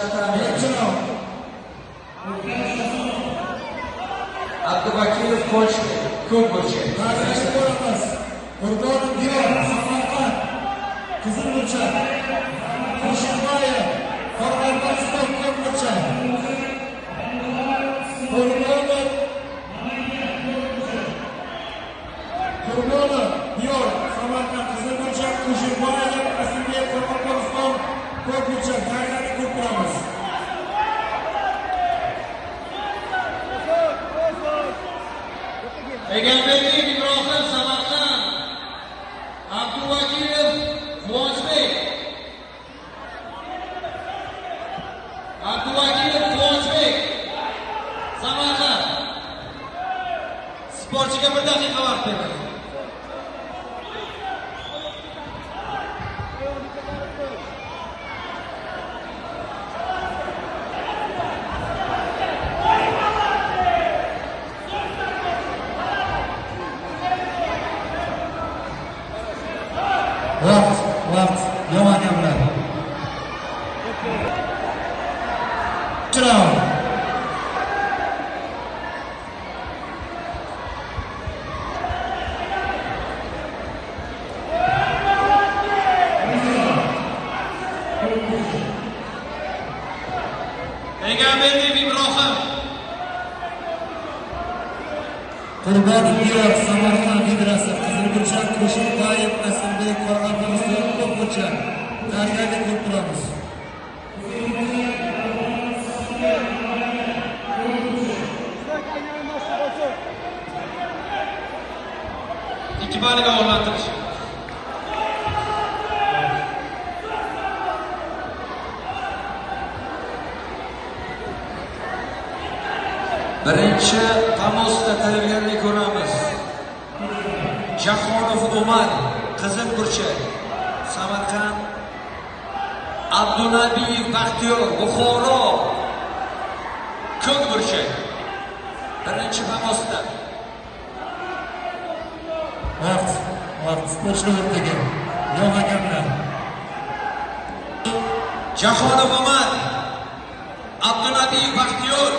eslatamiz. Abduvakilov Ko'kburchak. Qarshi ko'ramiz. Qurbonov Diyor, Samarqand, Qizilburchak. Qo'shinboyev, Qoraqalpog'iston Ko'kburchak. Qurbonov Diyor, Samarqand, Qizilburchak. Qo'shinboyev, Qosimbek, Qoraqalpog'iston Ko'kburchak. Tayyorgarlik ko'rib turamiz. Egamberdiyev Ibrohim Samarqand, Abduvakilov Quvonchbek, Samarqand. Sportchiga 1 daqiqa vaqt beriladi. Vaqt, yomon gaplar. Chirov. Egamberdiyev Ibrohim, Qurbonov Diyor, Samarqand Vidrasi, Qizilburchak, Qo'shinboyev, Qosimbek, Qoraqalpog'iston Ko'kburchak. Tayyorgarlik ko'rib turamiz. ikki baliga o'rnatilish. Birinchi Pamosda tayyorgarlik ko'ramiz. Jahonov Umar, Qizilburchak, Samarqand. Abdunabiyev Baxtiyor, Buxoro, Ko'kburchak. Birinchi Pamosda. Vaqt, sportchilar o'rtaga. Yomon gaplar. Jahonov Umar, Abdunabiyev Baxtiyor,